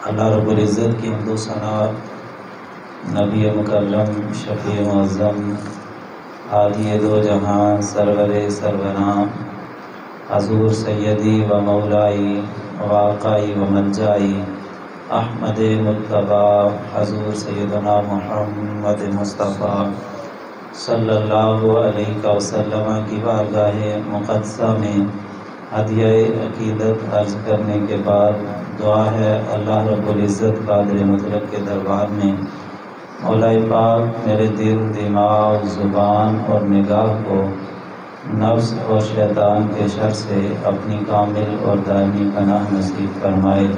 अल्लाह रब्बुल इज़्ज़त की हम्दो सना नबी मुकर्रम शफ़ी मुअज़्ज़म हादी दो जहां सरवरे सरवरा हज़ूर सैयदी व मौलाई वाक़ई व मलजाई अहमद मुज्तबा हज़ूर सैयदना मुहम्मद मुस्तफ़ा सल्लल्लाहु अलैहि वसल्लम की बारगाह मुक़द्दसा में हदिया अक़ीदत अर्ज़ करने के बाद दुआ है अल्लाह रब्बुल इज़्ज़त क़ादिर मुतलक के दरबार में मौला पाक मेरे दिल, दिमाग, ज़ुबान और निगाह को नफ्स और शैतान के शर से अपनी कामिल और दायमी पनाह नसीब फरमाए।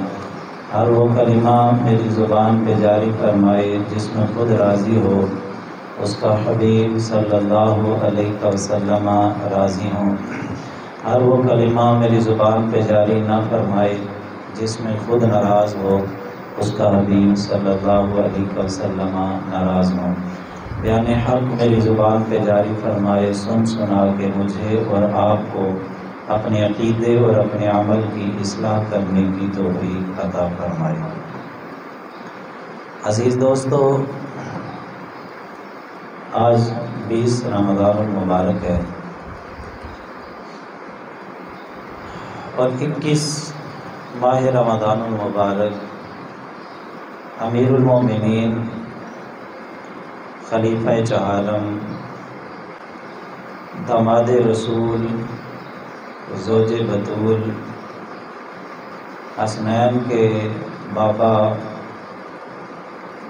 हर वो कलिमा मेरी ज़ुबान पे जारी फरमाए जिसमें खुद राज़ी हो, उसका हबीब सल्लल्लाहु अलैहि वसल्लम राज़ी हों। हर वो कलिमा मेरी ज़ुबान पे जारी ना फरमाए जिसमें खुद नाराज़ हो, उसका हबीब सल्लल्लाहु अलैहि वसल्लम नाराज़ हों। बयान हक़ मेरी ज़ुबान पे जारी फरमाए, सुन सुना के मुझे और आपको अपने अक़ीदे और अपने अमल की इस्लाह करने की तौफ़ीक़ अता फरमाए। अज़ीज़ दोस्तों, आज 20 रमज़ानुल मुबारक है और 21 माह रमज़ानुल मुबारक अमीरुल मोमिनीन खलीफा चहारम दामाद रसूल ज़ौजे बतूल हसनैन के बाबा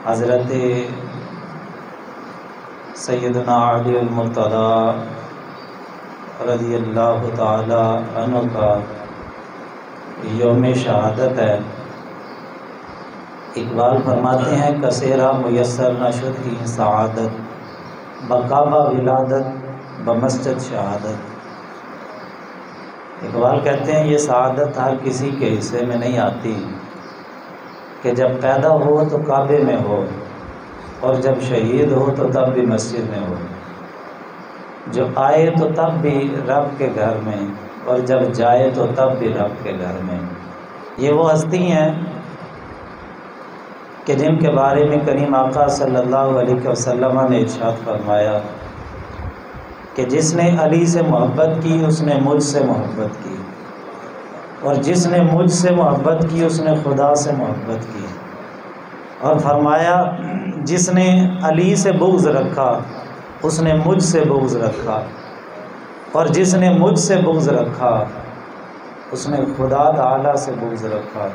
हज़रत सैयदना अली अल मुर्तज़ा रज़ियल्लाहु ताला अन्हु का यौम शहादत है। इकबाल फरमाते हैं कसेरा मुयस्सर नशुद की सआदत बकाबा विलादत बमस्जिद शहादत। इकबाल कहते हैं ये सआदत हर किसी के हिस्से में नहीं आती कि जब पैदा हो तो काबे में हो और जब शहीद हो तो तब भी मस्जिद में हो, जो आए तो तब भी रब के घर में और जब जाए तो तब भी रब के घर में। ये वो हस्ती हैं कि जिनके बारे में करीम आका सल्लल्लाहु अलैहि वसल्लम ने इरशाद फरमाया कि जिसने अली से मोहब्बत की उसने मुझसे मोहब्बत की, और जिसने मुझसे मोहब्बत की उसने खुदा से मोहब्बत की। और फरमाया जिसने अली से बुग़्ज़ रखा उसने मुझसे बुग़्ज़ रखा, और जिसने मुझसे बुग़्ज़ रखा उसने खुदा ताला से बुग़्ज़ रखा।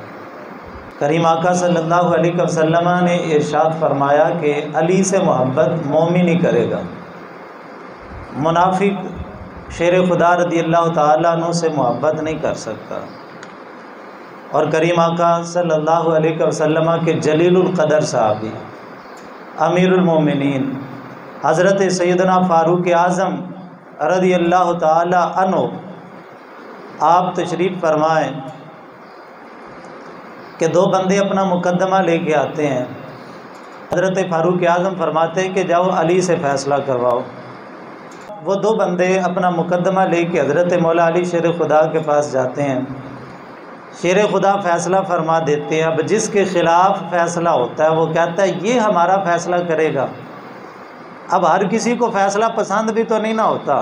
करीम आका सल्लल्लाहु अलैहि वसल्लम ने इरशाद फरमाया कि अली से मोहब्बत मोमिन ही करेगा, मुनाफिक शेर खुदा रज़ियल्लाहु ताला अन्हु से मोहब्बत नहीं कर सकता। और करीम आका सल्लल्लाहु अलैहि वसल्लम के जलीलुल क़दर साहबी अमीरुल मोमिनीन हज़रत सैयदना फ़ारूक आज़म रज़ियल्लाहु ताला अन्हु आप तशरीफ़ फरमाएँ कि दो बंदे अपना मुकद्दमा लेके आते हैं। हज़रत फ़ारूक आज़म फरमाते हैं कि जाओ अली से फ़ैसला करवाओ। वो दो बंदे अपना मुकद्दमा लेके हज़रत मौला अली शेर खुदा के पास जाते हैं। शेर खुदा फ़ैसला फरमा देते हैं। अब जिसके ख़िलाफ़ फ़ैसला होता है वो कहता है ये हमारा फ़ैसला करेगा। अब हर किसी को फ़ैसला पसंद भी तो नहीं ना होता,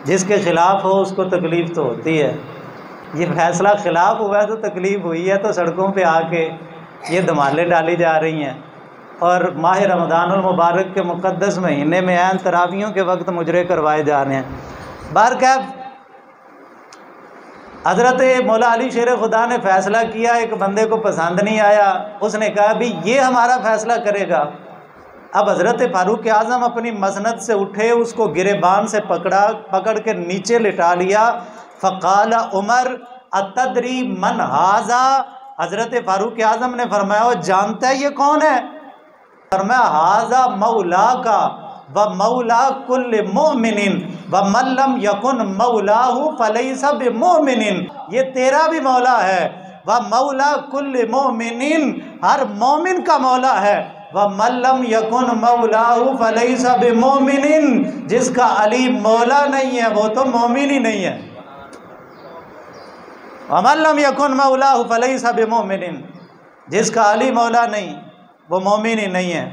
जिसके ख़िलाफ़ हो उसको तकलीफ़ तो होती है। ये फ़ैसला ख़िलाफ़ हुआ है तो तकलीफ़ हुई है, तो सड़कों पे आके ये धमालें डाली जा रही हैं। और माह रमज़ानुल मुबारक के मुक़द्दस महीने में ऐन तरावियों के वक्त मुजरे करवाए जा रहे हैं। बहरकैफ़ हज़रत मौला अली शेर खुदा ने फ़ैसला किया, एक बंदे को पसंद नहीं आया, उसने कहा भी ये हमारा फ़ैसला करेगा। अब हज़रत फ़ारूक आज़म अपनी मसनद से उठे, उसको गिरेबान से पकड़ के नीचे लिटा लिया। फ़क़ाल उमर अतदरी मन हाज़ा, हज़रत फ़ारूक आज़म ने फरमाया वो जानता है ये कौन है? फरमाया हाज़ा मौला का व मौला कुल्ल मोमिनिन व मल्लम यकुन मौलाहु फलैसा बिमोमिनिन, ये तेरा भी मौला है व मौला कुल्ल मोमिनिन, हर मोमिन का मौला है। व मल्लम यकुन मौलाहु फलैसा बिमोमिनिन, जिसका अली मौला नहीं है वो तो मोमिन ही नहीं है। वमल्लम यकुन मौलाहु फलैसा बिमुमिनिन, जिसका अली मौला नहीं वो मोमिन ही नहीं है।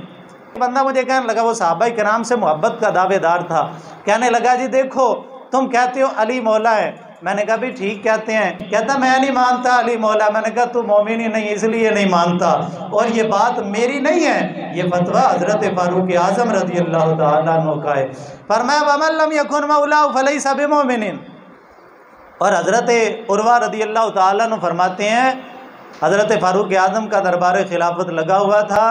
बंदा मुझे कहने लगा, वो सहाबा किराम से मोहब्बत का दावेदार था, कहने लगा जी देखो तुम कहते हो अली मौला है। मैंने कहा भी ठीक कहते हैं। कहता मैं नहीं मानता अली मौला। मैंने कहा तू मोमिन ही नहीं इसलिए नहीं मानता, और ये बात मेरी नहीं है, ये फतवा हजरत फारूक आजम रज़ी अल्लाह तआला अन्हु का है। फरमाया वमल्लम यकुन मौलाहु फलैसा बिमुमिनिन। और हजरत उर्वा रज़ी अल्लाह तआला अन्हु फरमाते हैं, हजरत फारूक आजम का दरबार खिलाफत लगा हुआ था,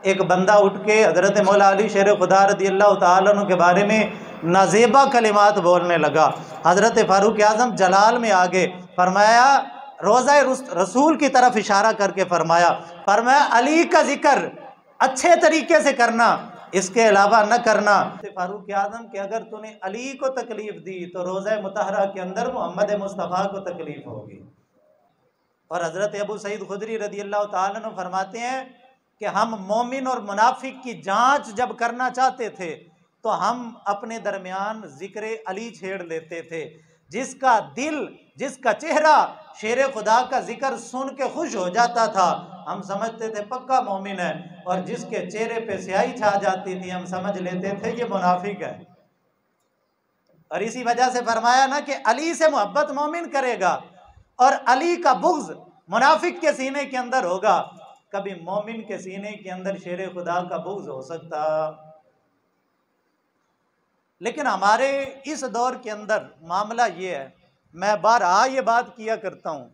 एक बंदा उठ के हजरत मौला अली शेर खुदा रज़ी अल्लाह तआला अन्हु के बारे में नाजेबा कलिमात बोलने लगा। हजरत फारूक आजम जलाल में आ गए, फरमाया रोज़ा रसूल की तरफ इशारा करके फरमाया अली का जिक्र अच्छे तरीके से करना, इसके अलावा न करना। फारूक आजम के अगर तूने अली को तकलीफ दी तो रोज़ा मुतहरा के अंदर मोहम्मद मुस्तफ़ा को तकलीफ होगी। और हजरत अबू सईद खुदरी रज़ी अल्लाह तआला अन्हु फरमाते हैं कि हम मोमिन और मुनाफिक की जांच जब करना चाहते थे तो हम अपने दरमियान जिक्र अली छेड़ लेते थे। जिसका दिल, जिसका चेहरा शेर खुदा का जिक्र सुन के खुश हो जाता था हम समझते थे पक्का मोमिन है, और जिसके चेहरे पे स्याही छा जाती थी हम समझ लेते थे ये मुनाफिक है। और इसी वजह से फरमाया ना कि अली से मोहब्बत मोमिन करेगा और अली का बुग़्ज़ मुनाफिक के सीने के अंदर होगा। कभी मोमिन के सीने के अंदर शेर खुदा का बुग़्ज़ हो सकता। लेकिन हमारे इस दौर के अंदर मामला ये है, मैं बारहा ये बात किया करता हूँ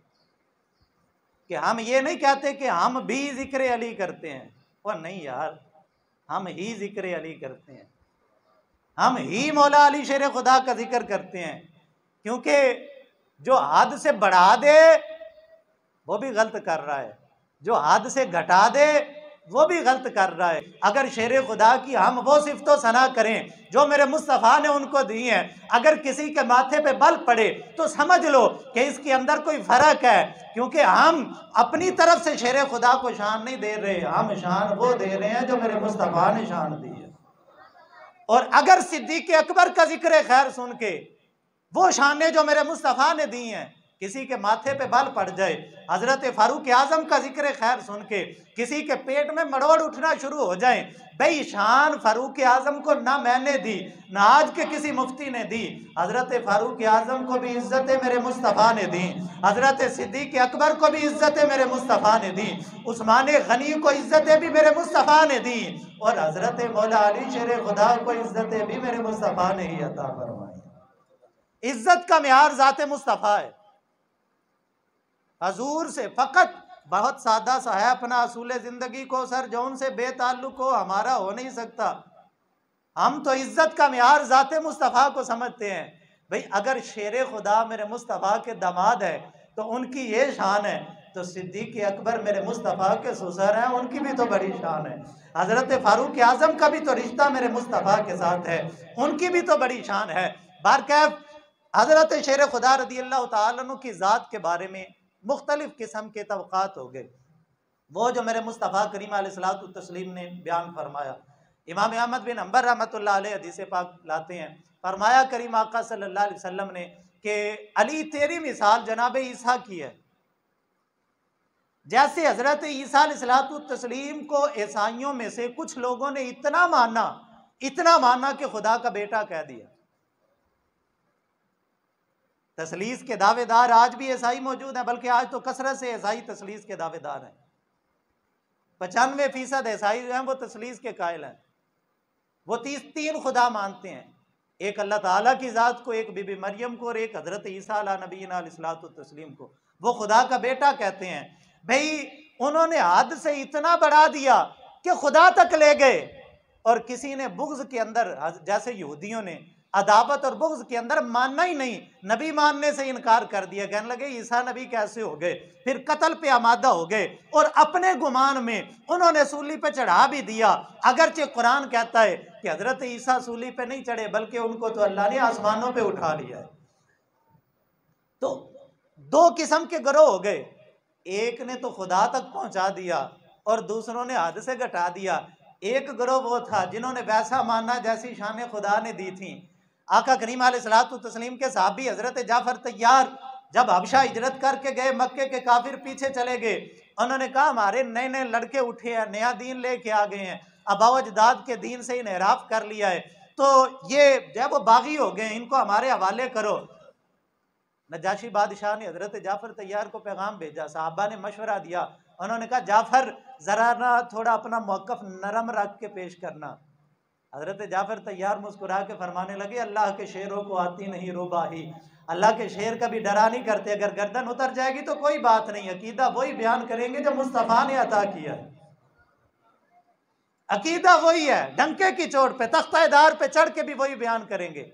कि हम ये नहीं कहते कि हम भी जिक्र अली करते हैं, और नहीं यार, हम ही जिक्र अली करते हैं, हम ही मौला अली शेर खुदा का जिक्र करते हैं। क्योंकि जो हद से बढ़ा दे वो भी गलत कर रहा है, जो हद से घटा दे वो भी गलत कर रहा है। अगर शेर खुदा की हम वो सिफ़तो सना करें जो मेरे मुस्तफ़ा ने उनको दी हैं, अगर किसी के माथे पे बल पड़े तो समझ लो कि इसके अंदर कोई फ़र्क है, क्योंकि हम अपनी तरफ से शेर खुदा को शान नहीं दे रहे, हम शान वो दे रहे हैं जो मेरे मुस्तफ़ा ने शान दी है। और अगर सिद्दीक़ अकबर का जिक्र खैर सुन के वो शानें जो मेरे मुस्तफ़ा ने दी हैं किसी के माथे पे बाल पड़ जाए, हजरत फारूक आजम का जिक्र खैर सुन के किसी के पेट में मड़ोड़ उठना शुरू हो जाए, भाई शान फारूक आजम को ना मैंने दी ना आज के किसी मुफ्ती ने दी, हजरत फारूक आजम को भी इज्जतें मेरे मुस्तफ़ा ने दी, हजरत सिद्दीक़ अकबर को भी इज्जतें मेरे मुस्तफ़ा ने दी, उस्मान गनी को इज्जतें भी मेरे मुस्तफ़ा ने दी, और हजरत मौला अली शेर खुदा को इज्जतें भी मेरे मुस्तफ़ा ने ही अता फरमाई। इज्जत का मेयार ज़ाते मुस्तफ़ा है। हजूर से फ़कत बहुत सादा सा है, अपना असूल ज़िंदगी को सर जौन से बेताल्लुक हो हमारा हो नहीं सकता। हम तो इज्जत का मेयार ज़ाते मुस्तफ़ा को समझते हैं। भाई अगर शेर खुदा मेरे मुस्तफ़ा के दामाद है तो उनकी ये शान है, तो सिद्दीक़ अकबर मेरे मुस्तफ़ा के ससुर हैं, उनकी भी तो बड़ी शान है। हज़रत फारूक आज़म का भी तो रिश्ता मेरे मुस्तफ़ा के साथ है, उनकी भी तो बड़ी शान है। बारकैफ हज़रत शेर खुदा रज़ी अल्लाह तआला अन्हु की ज़ात के बारे में मुख्तलिफ़ किस्म के तवक़ात हो गए। वो जो मेरे मुस्तफ़ा करीम अलैहिस्सलातु तस्लीम ने बयान फरमाया, इमाम अहमद बिन हंबल रहमतुल्लाह अलैह हदीस पाक लाते हैं, फरमाया करीम आका सल्लल्लाहु अलैहि वसल्लम ने कि अली तेरी मिसाल जनाब ईसा की है। जैसे हज़रत ईसा अलैहिस्सलातु तस्लीम को ईसाइयों में से कुछ लोगों ने इतना माना कि खुदा का बेटा कह दिया। तसलीस के दावेदार आज भी ईसाई मौजूद हैं, बल्कि आज तो कसरत से ईसाई तसलीस के दावेदार हैं। 95% ईसाई जो हैं वो तसलीस के कायल हैं। वो 3 खुदा मानते हैं, एक अल्लाह ताला की ज़ात को, एक बीबी मरियम को और एक हज़रत ईसा अला नबीना अलैहिस्सलातु तस्लीम को। वो खुदा का बेटा कहते हैं। भाई उन्होंने हद से इतना बढ़ा दिया कि खुदा तक ले गए, और किसी ने बुग़्ज़ के अंदर, जैसे यहूदियों ने अदावत और बुग़्ज़ के अंदर मानना ही नहीं, नबी मानने से इनकार कर दिया। कहने लगे ईसा नबी कैसे हो गए, फिर कत्ल पे आमादा हो गए, और अपने गुमान में उन्होंने सूली पे चढ़ा भी दिया। अगरचे कुरान कहता है कि हज़रत ईसा सूली पे नहीं चढ़े, बल्कि उनको तो अल्लाह ने आसमानों पे उठा लिया है। तो 2 किस्म के गिरोह हो गए, एक ने तो खुदा तक पहुंचा दिया और दूसरों ने हद से घटा दिया। एक गिरोह वो था जिन्होंने वैसा माना जैसी शान खुदा ने दी थी। आका करीम अलैहिस्सलातु तस्लीम के साहबी हज़रत जाफ़र तैयार जब हबशा हिजरत करके गए, मक्के के काफिर पीछे चले गए, उन्होंने कहा हमारे नए नए लड़के उठे हैं, नया दीन लेके आ गए हैं, आबा अजदाद के दीन से इनहराफ कर लिया है, तो ये जब वो बागी हो गए, इनको हमारे हवाले करो। नजाशी बादशाह ने हजरत जाफर तैयार को पैगाम भेजा, साहबा ने मशवरा दिया, उन्होंने कहा जाफर जरा ना थोड़ा अपना मौकफ नरम रख के पेश करना। हजरत जाफर तैयार मुस्कुरा के फरमाने लगे, अल्लाह के शेरों को आती नहीं रुबाही, अल्लाह के शेर कभी डरा नहीं करते, अगर गर्दन उतर जाएगी तो कोई बात नहीं, अकीदा वही बयान करेंगे जो मुस्तफ़ा ने अता किया है, अकीदा वही है, डंके की चोट पे तख्तादार पे चढ़ के भी वही बयान करेंगे।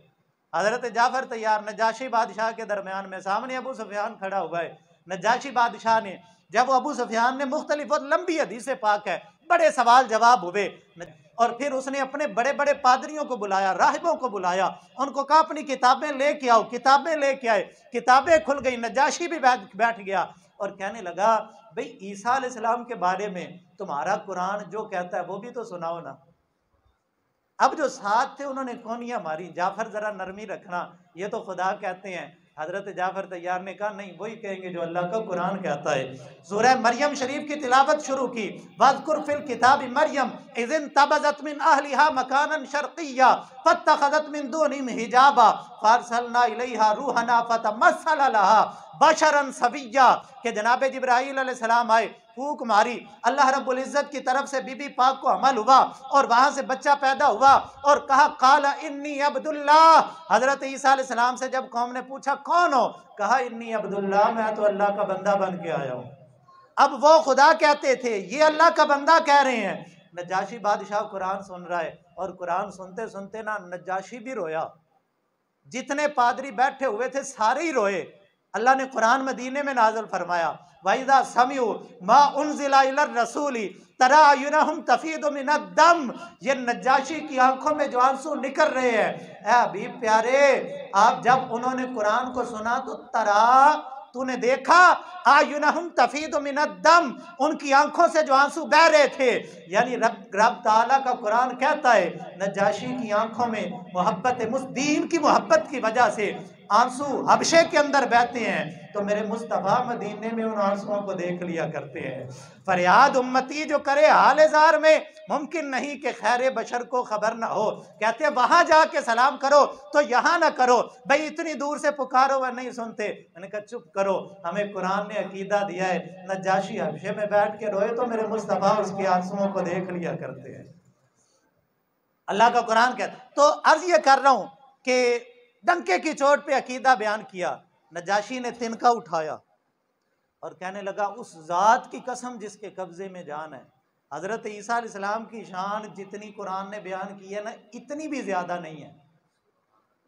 हजरत जाफर तैयार नजाशी बादशाह के दरमियान में, सामने अबू सुफियान खड़ा हुआ है। नजाशी बादशाह ने जब अबू सुफियान ने मुख्तलिफ लंबी हदीसें पाक है, बड़े सवाल जवाब हुए, और फिर उसने अपने बड़े बड़े पादरियों को बुलाया, राहिबों को बुलाया, उनको कहा अपनी किताबें लेके आओ, किताबें लेके आए, किताबें खुल गई, नजाशी भी बैठ गया और कहने लगा, भाई ईसा अलैहिस्सलाम के बारे में तुम्हारा कुरान जो कहता है वो भी तो सुनाओ ना। अब जो साथ थे उन्होंने कौनियां मारी, जाफर जरा नरमी रखना, ये तो खुदा कहते हैं। हजरत जाफर तैयार ने कहा नहीं, वही कहेंगे जो अल्लाह का कुरान कहता है। सूरह मरियम शरीफ की तिलावत शुरू की, वज़कुर फिल किताबि मरियम इज़ तबज़त मिन अहलिहा मकानन शर्क़िय्या फत्तख़ज़त मिन दूनिहिम हिजाबा फ़अरसलना इलैहा रूहना फ़तमस्सला लहा बशरन सविय्या, के जनाब जिब्राईल अलैहिस्सलाम आए, फूक मारी, अल्लाह रब्बुल इज़्ज़त की तरफ से बीबी पाक को हमल हुआ और वहां से बच्चा पैदा हुआ और कहा काला इन्नी अब्दुल्लाह। हजरत ईसा अलैहिस्सलाम से जब कौम ने पूछा कौन हो, कहा इन्नी अब्दुल्लाह, मैं तो अल्लाह का बंदा बन के आया हूँ। अब वो खुदा कहते थे, ये अल्लाह का बंदा कह रहे हैं। नजाशी बादशाह कुरान सुन रहा है और कुरान सुनते सुनते ना नजाशी भी रोया, जितने पादरी बैठे हुए थे सारे ही रोए। अल्लाह ने कुरान मदीने में नाज़िल फरमाया, वाइदा समिउ मा उनज़िला इलर रसूली तरा अयुनहुम तफीदु मिनद्दम, ये नजाशी की आंखों में जो आंसू निकल रहे हैं। ऐ हबीब प्यारे, आप जब उन्होंने कुरान को सुना तो तरा, तूने देखा, आयुनहुम तफीदु मिनद्दम, उनकी आंखों से जो आंसू बह रहे थे, यानी रब ताला का कुरान कहता है नजाशी की आंखों में मोहब्बत दीन की मोहब्बत की वजह से आंसू हबशे के अंदर बहते हैं, तो मेरे मुस्तफ़ा मदीने में उन आंसुओं को देख लिया करते हैं। फरियाद उम्मती जो करे हाल-ए-ज़ार में, मुमकिन नहीं कि खैर बशर को खबर ना हो। कहते हैं वहां जाके सलाम करो तो यहाँ ना करो, भाई इतनी दूर से पुकारो वह नहीं सुनते। मैंने कहा चुप करो, हमें कुरान ने अकीदा दिया है, नजाशी हबशे में बैठ के रोए तो मेरे मुस्तफ़ा उसके आंसुओं को देख लिया करते हैं। अल्लाह का कुरान कहता। तो अर्ज ये कर रहा हूं कि डंके की चोट पे अकीदा बयान किया। नजाशी ने तिनका उठाया और कहने लगा उस जात की कसम जिसके कब्जे में जान है। हजरत ईसा अलैहिस्सलाम की शान जितनी कुरान ने बयान की है ना, इतनी भी ज्यादा नहीं है।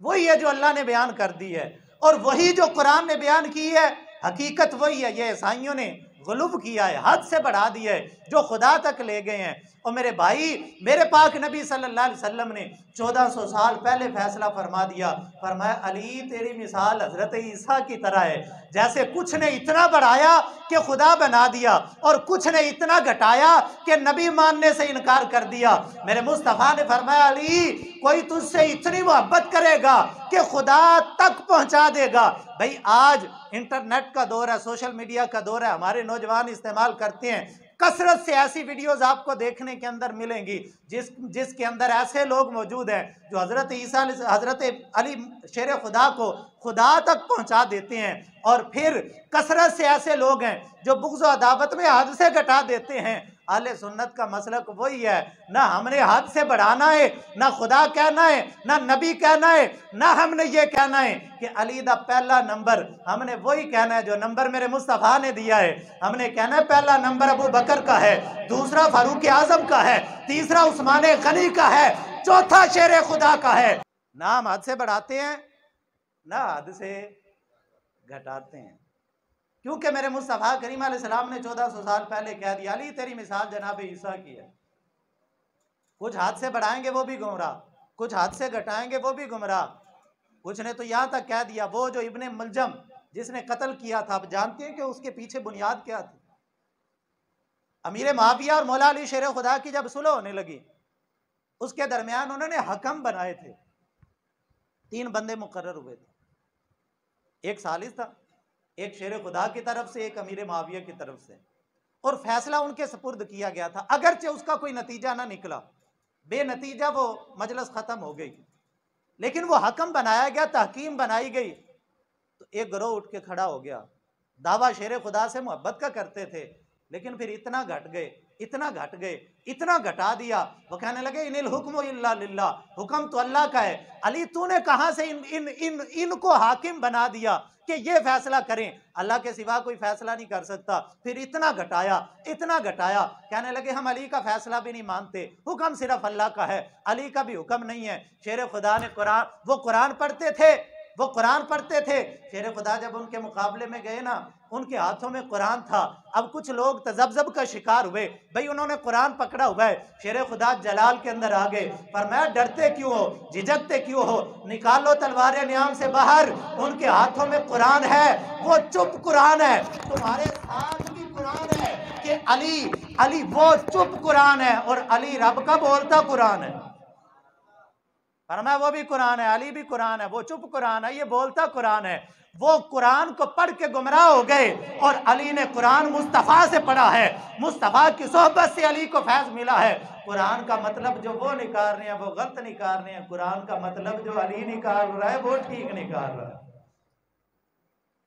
वही है जो अल्लाह ने बयान कर दी है और वही जो कुरान ने बयान की है, हकीकत वही है। ये ईसाइयों ने गुलूब किया है, हद से बढ़ा दिया है, जो खुदा तक ले गए हैं। और मेरे भाई, मेरे पाक नबी सल्लल्लाहु अलैहि वसल्लम ने 1400 साल पहले फैसला फरमा दिया, फरमाया अली तेरी मिसाल हजरत ईसा की तरह है, जैसे कुछ ने इतना बढ़ाया कि खुदा बना दिया और कुछ ने इतना घटाया कि नबी मानने से इनकार कर दिया। मेरे मुस्तफ़ा ने फरमाया अली कोई तुझसे इतनी मोहब्बत करेगा कि खुदा तक पहुंचा देगा। भाई आज इंटरनेट का दौर है, सोशल मीडिया का दौर है, हमारे नौजवान इस्तेमाल करते हैं। कसरत से ऐसी वीडियोस आपको देखने के अंदर मिलेंगी जिसके अंदर ऐसे लोग मौजूद हैं जो हजरत ईसा हजरत अली शेर खुदा को खुदा तक पहुंचा देते हैं। और फिर कसरत से ऐसे लोग हैं जो बुग़्ज़ और अदावत में हद से घटा देते हैं। अहले सुन्नत का मसलक वही है, ना हमने हद से बढ़ाना है, ना खुदा कहना है, ना नबी कहना है, ना हमने ये कहना है कि अली दा पहला नंबर। हमने वही कहना है जो नंबर मेरे मुस्तफ़ा ने दिया है। हमने कहना है पहला नंबर अबू बकर का है, दूसरा फारूक आजम का है, तीसरा उस्मान गनी का है, चौथा शेर खुदा का है। ना हम हद से बढ़ाते हैं, ना हद से घटाते हैं, क्योंकि मेरे मुस्तफ़ा करीम अलैहिस्सलाम ने 1400 साल पहले कह दिया अली तेरी मिसाल जनाब ईसा की है। कुछ हाथ से बढ़ाएंगे वो भी गुमराह, कुछ हाथ से घटाएंगे वो भी गुमराह। कुछ ने तो यहाँ तक कह दिया वो जो इब्ने मुलजम जिसने कत्ल किया था, आप जानते हैं कि उसके पीछे बुनियाद क्या थी? अमीर मुआविया और मौला अली शेर खुदा की जब सुलह होने लगी, उसके दरमियान उन्होंने हकम बनाए थे। 3 बंदे मुकर्रर हुए थे, एक सालिस था, एक शेर खुदा की तरफ से, एक अमीर मुआविया की तरफ से, और फैसला उनके सपुर्द किया गया था। अगरचे उसका कोई नतीजा ना निकला, बेनतीजा वो मजलिस खत्म हो गई, लेकिन वो हकम बनाया गया, तहकीम बनाई गई। तो एक गिरोह उठ के खड़ा हो गया, दावा शेर खुदा से मोहब्बत का करते थे, लेकिन फिर इतना घट गए, इतना घट गए, इतना घटा दिया, वो कहने लगे इनिल हुक्म इल्ला लिल्लाह, हुक्म तो अल्लाह का है। अली तूने कहां से इनको हाकिम बना दिया कि ये फैसला करें, अल्लाह के सिवा कोई फैसला नहीं कर सकता। फिर इतना घटाया, इतना घटाया, कहने लगे हम अली का फैसला भी नहीं मानते, हुक्म सिर्फ अल्लाह का है, अली का भी हुक्म नहीं है। शेर खुदा ने कुरान, वो कुरान पढ़ते थे, वो कुरान पढ़ते थे। शेर खुदा जब उनके मुकाबले में गए ना, उनके हाथों में कुरान था। अब कुछ लोग तजब्जब का शिकार हुए, भाई उन्होंने कुरान पकड़ा हुआ है। शेर खुदा जलाल के अंदर आ गए, फरमाया डरते क्यों हो, झिझकते क्यों हो, निकालो तलवार नियाम से बाहर। उनके हाथों में कुरान है, वो चुप कुरान है, तुम्हारे साथ भी कुरान है कि अली अली, वो चुप कुरान है और अली रब का बोलता कुरान है। फरमाया वो भी कुरान है, अली भी कुरान है, वो चुप कुरान है, ये बोलता कुरान है। वो कुरान को पढ़ के गुमराह हो गए और अली ने कुरान मुस्तफ़ा से पढ़ा है, मुस्तफ़ा की सोहबत से अली को फैज़ मिला है। कुरान का मतलब जो वो निकाल रहे हैं वो गलत निकाल रहे हैं, कुरान का मतलब जो अली निकाल रहा है वो ठीक निकाल रहा है।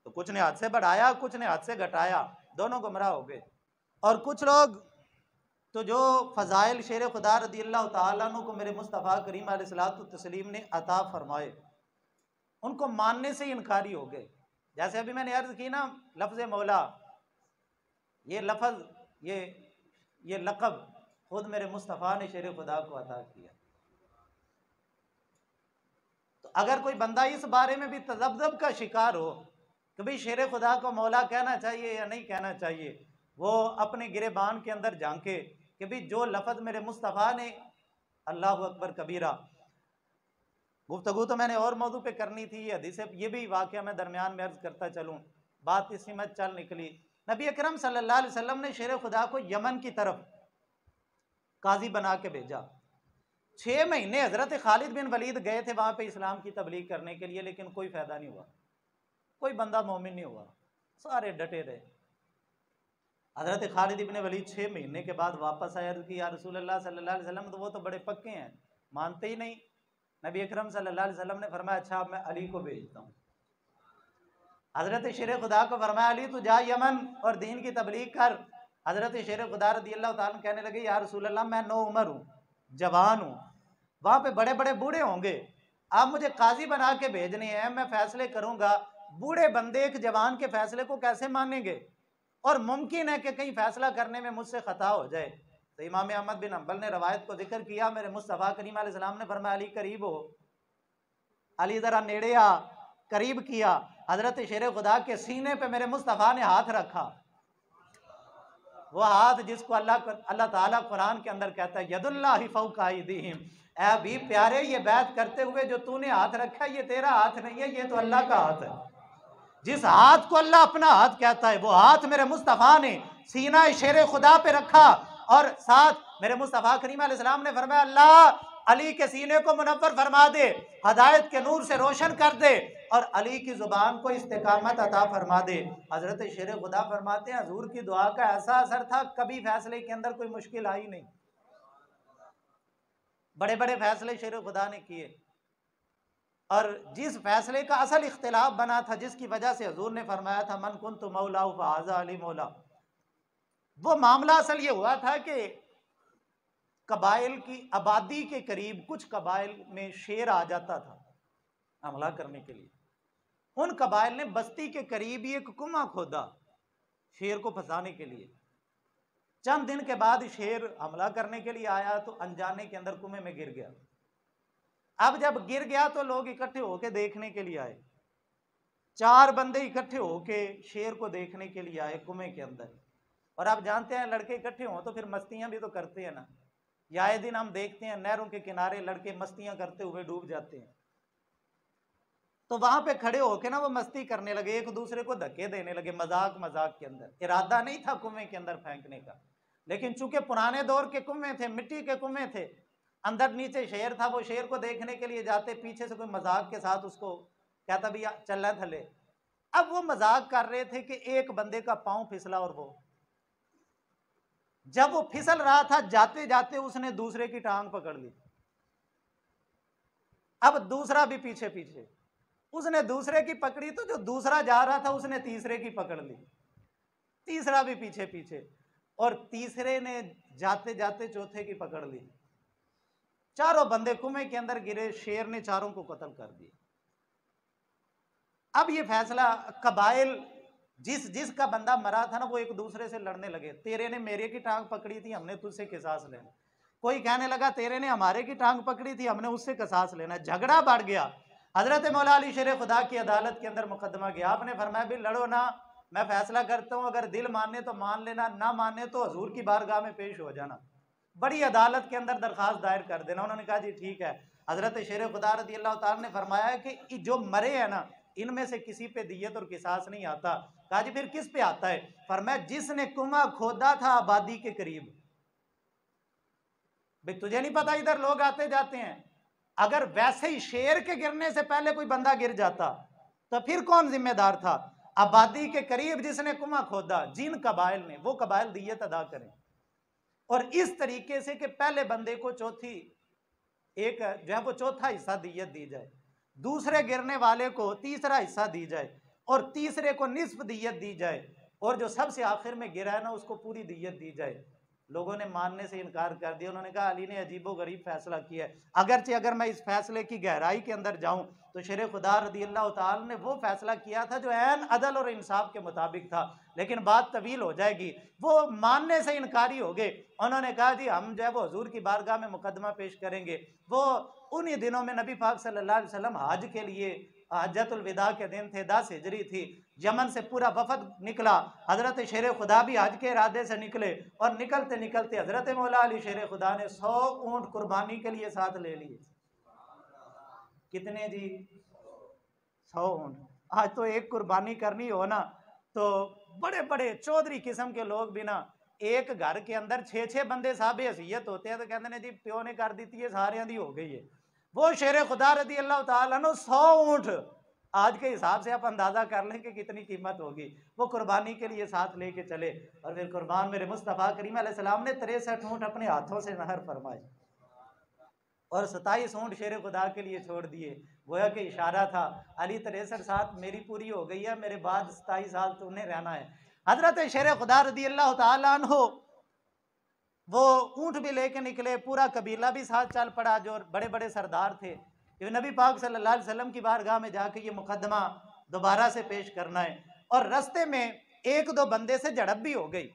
तो कुछ ने हद से बढ़ाया, कुछ ने हद से घटाया, दोनों गुमराह हो गए। और कुछ लोग तो जो फ़ज़ाइल शेर खुदा रज़ी अल्लाह तआला अन्हु को मेरे मुस्तफ़ा करीम अलैहिस्सलातु तस्लीम ने अता फरमाए, उनको मानने से इनकारी हो गए। जैसे अभी मैंने अर्ज़ की ना, लफ्ज़ मौला, ये लफ्ज़, ये लक़ब खुद मेरे मुस्तफ़ा ने शेर खुदा को अता किया। तो अगर कोई बंदा इस बारे में भी तज़ब्ज़ुब का शिकार हो कि भाई शेर खुदा को मौला कहना चाहिए या नहीं कहना चाहिए, वो अपने गिरेबान के अंदर झांके कि भाई जो लफ्ज़ मेरे मुस्तफ़ा ने, अल्लाहु अकबर कबीरा। गुफ्तगू तो मैंने और मौजू पे करनी थी, ये हदीस, ये भी वाक़या मैं दरमियान में अर्ज़ करता चलूँ, बात इसी में चल निकली। नबी अकरम सल्लल्लाहु अलैहि वसल्लम ने शेर खुदा को यमन की तरफ काजी बना के भेजा। 6 महीने हज़रत खालिद बिन वलीद गए थे वहाँ पे इस्लाम की तबलीग करने के लिए, लेकिन कोई फ़ायदा नहीं हुआ, कोई बंदा मोमिन नहीं हुआ, सारे डटे रहे। हज़रत खालिद इब्न वलीद 6 महीने के बाद वापस आया कि या रसूलल्लाह सल्लल्लाहु अलैहि वसल्लम, तो वो तो बड़े पक्के हैं, मानते ही नहीं। नबी अकरम सल्लल्लाहु अलैहि वसल्लम ने फरमाया अच्छा मैं अली को भेजता हूँ। हज़रत शेर खुदा को फरमाया अली तू जा यमन और दीन की तबलीग कर। हज़रत शेर खुदा रज़ी अल्लाह तआला कहने लगे या रसूलल्लाह मैं नो उम्र हूँ, जवान हूँ, वहाँ पे बड़े बड़े बूढ़े होंगे, आप मुझे काजी बना के भेजने हैं, मैं फैसले करूँगा, बूढ़े बंदे एक जवान के फैसले को कैसे मानेंगे, और मुमकिन है कि कहीं फैसला करने में मुझसे खता हो जाए। तो इमाम अहमद बिन हंबल ने रवायत को जिक्र किया, मेरे मुस्तफ़ा करीम अलैहिस्सलाम ने फरमाया अली करीब हो, अली ज़रा नेड़े आ, करीब किया। हज़रत शेर खुदा के सीने पे मेरे मुस्तफ़ा ने हाथ रखा, वो हाथ जिसको अल्लाह ताला कुरान के अंदर कहता है यदुल्लाहि फौका अयदीहिम, ऐ भी प्यारे ये बैत करते हुए जो तूने हाथ रखा ये तेरा हाथ नहीं है, ये तो अल्लाह का हाथ है। जिस हाथ को अल्लाह अपना हाथ कहता है वो हाथ मेरे मुस्तफ़ा ने सीना शेर खुदा पे रखा, और साथ मेरे मुस्तफ़ा करीम अलैहिस्सलाम ने फरमाया अल्लाह अली के सीने को मुनव्वर फरमा दे, हदायत के नूर से रोशन कर दे, और अली की जुबान को इस्तिकामत अता फरमा दे। हजरत शेर खुदा फरमाते हैं हजूर की दुआ का ऐसा असर था, कभी फैसले के अंदर कोई मुश्किल आई नहीं। बड़े बड़े फैसले शेर खुदा ने किए, और जिस फैसले का असल इख्तिलाफ बना था, जिसकी वजह से हजूर ने फरमाया था मन कुन्तु मौला फ़हाज़ा अली मौला, वो मामला असल ये हुआ था कि कबाइल की आबादी के करीब कुछ कबाइल में शेर आ जाता था हमला करने के लिए। उन कबाइल ने बस्ती के करीब ही एक कुआं खोदा शेर को फंसाने के लिए। चंद दिन के बाद शेर हमला करने के लिए आया तो अनजाने के अंदर कुएं में गिर गया। अब जब गिर गया तो लोग इकट्ठे होके देखने के लिए आए, 4 बंदे इकट्ठे होके शेर को देखने के लिए आए कुएं के अंदर। और आप जानते हैं लड़के इकट्ठे हों तो फिर मस्तियां भी तो करते हैं ना, या आए दिन हम देखते हैं नहरों के किनारे लड़के मस्तियां करते हुए डूब जाते हैं। तो वहां पे खड़े होके ना वो मस्ती करने लगे, एक दूसरे को धक्के देने लगे, मजाक मजाक के अंदर। इरादा नहीं था कुएं के अंदर फेंकने का, लेकिन चूंकि पुराने दौर के कुएं थे, मिट्टी के कुएं थे, अंदर नीचे शेर था, वो शेर को देखने के लिए जाते, पीछे से कोई मजाक के साथ उसको कहता भैया चल रहा थले। अब वो मजाक कर रहे थे कि एक बंदे का पांव फिसला और वो जब वो फिसल रहा था जाते जाते उसने दूसरे की टांग पकड़ ली। अब दूसरा भी पीछे पीछे, उसने दूसरे की पकड़ी तो जो दूसरा जा रहा था उसने तीसरे की पकड़ ली, तीसरा भी पीछे पीछे, और तीसरे ने जाते जाते चौथे की पकड़ ली। चारों बंदे कुएं के अंदर गिरे, शेर ने चारों को कत्ल कर दिया। अब ये फैसला कबाइल जिसका बंदा मरा था ना वो एक दूसरे से लड़ने लगे, तेरे ने मेरे की टांग पकड़ी थी हमने तुझसे किसास लेना। कोई कहने लगा तेरे ने हमारे की टांग पकड़ी थी हमने उससे किसास लेना। झगड़ा बढ़ गया। हजरत मौला अली शेर खुदा की अदालत के अंदर मुकदमा गया। आपने फरमाया भी लड़ो ना, मैं फैसला करता हूं, अगर दिल माने तो मान लेना, ना माने तो हजूर की बारगाह में पेश हो जाना, बड़ी अदालत के अंदर दरखास्त दायर कर देना। उन्होंने कहा जी ठीक है। हजरत शेर खुदा रज़ी अल्लाह ताला ने फरमाया कि जो मरे हैं ना इनमें से किसी पे दियत और किसास नहीं आता। कहा जी फिर किस पे आता है? फरमाया जिसने कुआं खोदा था आबादी के करीब। भाई तुझे नहीं पता इधर लोग आते जाते हैं, अगर वैसे ही शेर के गिरने से पहले कोई बंदा गिर जाता तो फिर कौन जिम्मेदार था? आबादी के करीब जिसने कुआं खोदा, जिन कबाइल ने, वो कबाइल दियत अदा करें। और इस तरीके से कि पहले बंदे को जो है वो चौथा हिस्सा दियत दी जाए, दूसरे गिरने वाले को तीसरा हिस्सा दी जाए, और तीसरे को निस्फ दियत दी जाए, और जो सबसे आखिर में गिरा है ना उसको पूरी दियत दी जाए। लोगों ने मानने से इनकार कर दिया। उन्होंने कहा अली ने अजीबो गरीब फैसला किया है। अगरचे अगर मैं इस फैसले की गहराई के अंदर जाऊं तो शेर खुदा रज़ी अल्लाह ताला ने वो फैसला किया था जो ऐन अदल और इंसाफ के मुताबिक था, लेकिन बात तवील हो जाएगी। वो मानने से इनकारी हो गए। उन्होंने कहा जी हम जो है वो हुजूर की बारगाह में मुकदमा पेश करेंगे। वो उन्हीं दिनों में नबी पाक सल्लल्लाहु अलैहि वसल्लम हज के लिए, हज्जतुल विदा के दिन थे, 10 हिजरी थी, यमन से पूरा वफद निकला। हजरत शेर खुदा भी हज के इरादे से निकले, और निकलते निकलते हजरत मौला अली शेर खुदा ने 100 ऊंट कुर्बानी के लिए साथ ले लिए। कितने जी? 100 ऊंट। आज तो एक कुर्बानी करनी हो ना तो बड़े बड़े चौधरी किस्म के लोग भी ना, एक घर के अंदर 6-6 बंदे साहब हैसियत होते हैं तो कहते हैं जी प्यो ने कर दी थी ये सारे दी हो गई है। वो शेर खुदा रज़ी अल्लाह ताला अन्हु 100 ऊंट, आज के हिसाब से आप अंदाजा कर लें कि कितनी कीमत होगी, वो कुर्बानी के लिए साथ लेके चले। और फिर कुर्बान मेरे मुस्तफ़ा करीम अलैहिस्सलाम ने 63 ऊंट अपने हाथों से नहर फरमाए और 27 ऊंट शेर खुदा के लिए छोड़ दिए। गोया कि इशारा था अली 63 साल मेरी पूरी हो गई है, मेरे बाद 27 साल तुमने रहना है। हजरत शेर खुदा रज़ी अल्लाह ताला अन्हु वो ऊंट भी लेके निकले, पूरा कबीला भी साथ चल पड़ा, जो बड़े बड़े सरदार थे। ये नबी पाक सल्लल्लाहु अलैहि वसल्लम की बारगाह में जाके ये मुकदमा दोबारा से पेश करना है। और रास्ते में 1-2 बंदे से झड़प भी हो गई।